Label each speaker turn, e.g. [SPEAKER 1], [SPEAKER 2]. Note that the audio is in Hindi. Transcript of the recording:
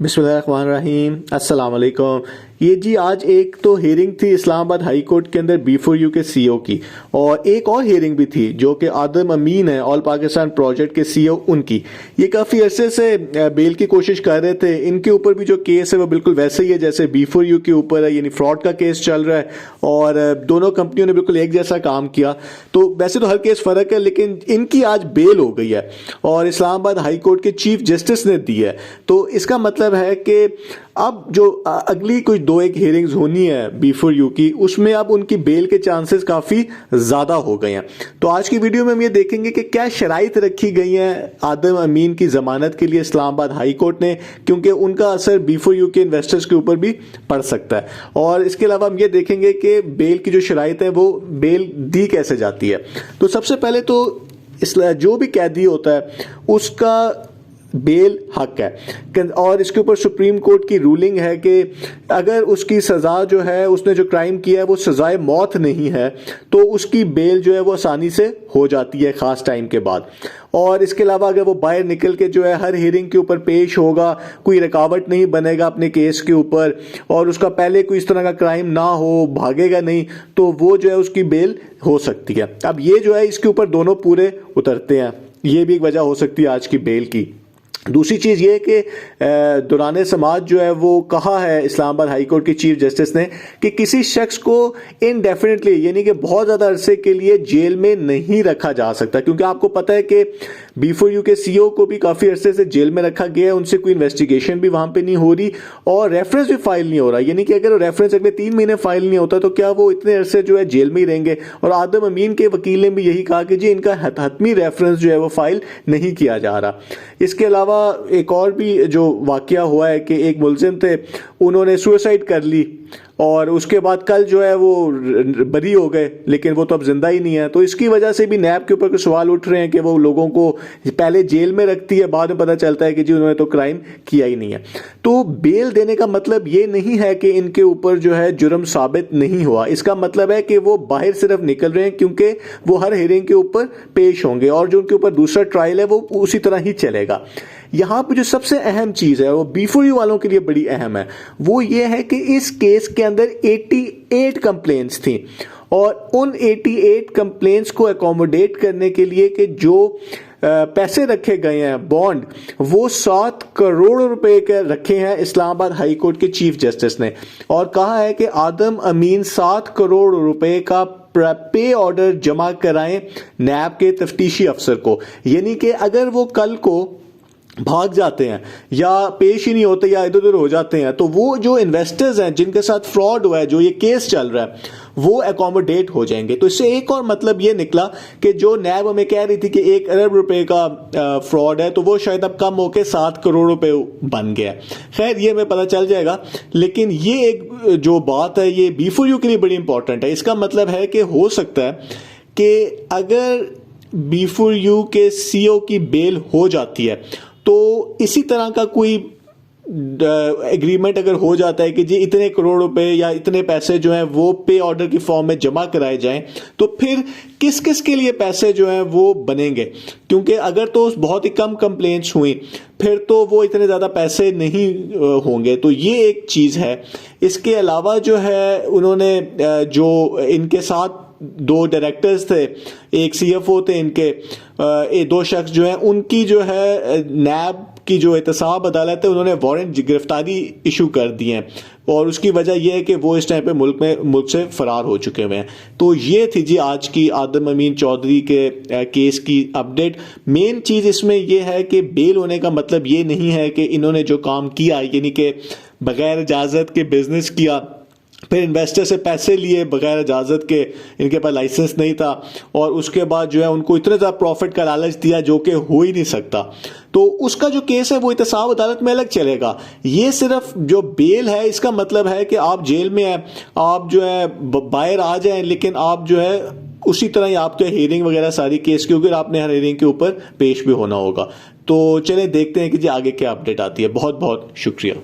[SPEAKER 1] बिस्मिल्लाहिर्रहमानिर्रहीम, अस्सलाम वालेकुम। ये जी आज एक तो हियरिंग थी इस्लामाबाद हाई कोर्ट के अंदर B4U के CEO की, और एक और हियरिंग भी थी जो कि आदम अमीन है ऑल पाकिस्तान प्रोजेक्ट के CEO उनकी। ये काफ़ी अरसे से बेल की कोशिश कर रहे थे। इनके ऊपर भी जो केस है वो बिल्कुल वैसे ही है जैसे B4U के ऊपर है, यानी फ्रॉड का केस चल रहा है और दोनों कंपनियों ने बिल्कुल एक जैसा काम किया। तो वैसे तो हर केस फ़र्क है, लेकिन इनकी आज बेल हो गई है और इस्लामाबाद हाई कोर्ट के चीफ जस्टिस ने दी है। तो इसका मतलब है कि अब जो अगली कुछ दो एक हियरिंग्स होनी है B4U की, उसमें अब उनकी बेल के चांसेस काफ़ी ज़्यादा हो गए हैं। तो आज की वीडियो में हम ये देखेंगे कि क्या शराइत रखी गई हैं आदम अमीन की ज़मानत के लिए इस्लामाबाद हाई कोर्ट ने, क्योंकि उनका असर B4U के इन्वेस्टर्स के ऊपर भी पड़ सकता है। और इसके अलावा हम ये देखेंगे कि बेल की जो शराइत है वो बेल दी कैसे जाती है। तो सबसे पहले तो जो भी कैदी होता है उसका बेल हक है, और इसके ऊपर सुप्रीम कोर्ट की रूलिंग है कि अगर उसकी सज़ा जो है, उसने जो क्राइम किया है वो सज़ाए मौत नहीं है, तो उसकी बेल जो है वो आसानी से हो जाती है ख़ास टाइम के बाद। और इसके अलावा अगर वो बाहर निकल के जो है हर हियरिंग के ऊपर पेश होगा, कोई रुकावट नहीं बनेगा अपने केस के ऊपर, और उसका पहले कोई इस तरह का क्राइम ना हो, भागेगा नहीं, तो वो जो है उसकी बेल हो सकती है। अब ये जो है इसके ऊपर दोनों पूरे उतरते हैं, ये भी एक वजह हो सकती है आज की बेल की। दूसरी चीज़ ये कि दुराने समाज जो है वो कहा है इस्लामाबाद हाई कोर्ट के चीफ जस्टिस ने कि किसी शख्स को इनडेफिनेटली यानी कि बहुत ज़्यादा अरसे के लिए जेल में नहीं रखा जा सकता, क्योंकि आपको पता है कि B4U के CEO को भी काफ़ी अरसे से जेल में रखा गया है, उनसे कोई इन्वेस्टिगेशन भी वहाँ पे नहीं हो रही और रेफरेंस भी फाइल नहीं हो रहा। यानी कि अगर रेफरेंस अगले 3 महीने फाइल नहीं होता तो क्या वो इतने अरसे जो है जेल में ही रहेंगे। और आदम अमीन के वकील ने भी यही कहा कि जी इनका हतमी रेफरेंस जो है वो फाइल नहीं किया जा रहा। इसके अलावा एक और भी जो वाकया हुआ है कि एक मुलजिम थे, उन्होंने सुसाइड कर ली और उसके बाद कल जो है वो बरी हो गए, लेकिन वो तो अब जिंदा ही नहीं है। तो इसकी वजह से भी नैब के ऊपर कुछ सवाल उठ रहे हैं कि वो लोगों को पहले जेल में रखती है, बाद में पता चलता है कि जी उन्होंने तो क्राइम किया ही नहीं है। तो बेल देने का मतलब ये नहीं है कि इनके ऊपर जो है जुर्म साबित नहीं हुआ। इसका मतलब है कि वो बाहर सिर्फ निकल रहे हैं क्योंकि वो हर हियरिंग के ऊपर पेश होंगे और जो उनके ऊपर दूसरा ट्रायल है वो उसी तरह ही चलेगा। यहाँ पर जो सबसे अहम चीज़ है वो B4U वालों के लिए बड़ी अहम है, वो ये है कि इस केस के अंदर 88 कंप्लेंट्स थी और उन 88 कंप्लेंट्स को अकोमोडेट करने के लिए कि जो पैसे रखे गए हैं बॉन्ड, वो 7 करोड़ रुपए के रखे हैं इस्लामाबाद हाई कोर्ट के चीफ जस्टिस ने, और कहा है कि आदम अमीन 7 करोड़ रुपए का पे ऑर्डर जमा कराएं नैब के तफ्तीशी अफसर को। यानी कि अगर वो कल को भाग जाते हैं या पेश ही नहीं होते या इधर उधर हो जाते हैं, तो वो जो इन्वेस्टर्स हैं जिनके साथ फ्रॉड हुआ है, जो ये केस चल रहा है, वो एकोमोडेट हो जाएंगे। तो इससे एक और मतलब ये निकला कि जो नैब हमें कह रही थी कि 1 अरब रुपए का फ्रॉड है, तो वो शायद अब कम होकर 7 करोड़ रुपए बन गया। खैर ये हमें पता चल जाएगा, लेकिन ये एक जो बात है ये B4U के लिए बड़ी इंपॉर्टेंट है। इसका मतलब है कि हो सकता है कि अगर B4U के CEO की बेल हो जाती है तो इसी तरह का कोई एग्रीमेंट अगर हो जाता है कि जी इतने करोड़ रुपए या इतने पैसे जो हैं वो पे ऑर्डर की फॉर्म में जमा कराए जाएं, तो फिर किस किस के लिए पैसे जो हैं वो बनेंगे, क्योंकि अगर तो बहुत ही कम कंप्लेंट्स हुई फिर तो वो इतने ज़्यादा पैसे नहीं होंगे। तो ये एक चीज़ है। इसके अलावा जो है उन्होंने जो इनके साथ 2 डायरेक्टर्स थे, एक CFO थे इनके, 2 शख्स जो हैं उनकी जो है नैब की जो एहतसाब अदालत है उन्होंने वारंट गिरफ्तारी इशू कर दिए हैं, और उसकी वजह यह है कि वो इस टाइम पे मुल्क से फरार हो चुके हुए हैं। तो ये थी जी आज की आदम अमीन चौधरी के केस की अपडेट। मेन चीज़ इसमें यह है कि बेल होने का मतलब ये नहीं है कि इन्होंने जो काम किया यानी कि बगैर इजाज़त के बिजनेस किया, फिर इन्वेस्टर से पैसे लिए बगैर इजाज़त के, इनके पास लाइसेंस नहीं था, और उसके बाद जो है उनको इतने ज़्यादा प्रॉफिट का लालच दिया जो कि हो ही नहीं सकता। तो उसका जो केस है वो एहतसाब अदालत में अलग चलेगा। ये सिर्फ जो बेल है इसका मतलब है कि आप जेल में हैं, आप जो है बाहर आ जाएं, लेकिन आप जो है उसी तरह ही आपके हियरिंग वगैरह सारी केस की होगी और आपने हर हियरिंग के ऊपर पेश भी होना होगा। तो चलें देखते हैं कि जी आगे क्या अपडेट आती है। बहुत बहुत शुक्रिया।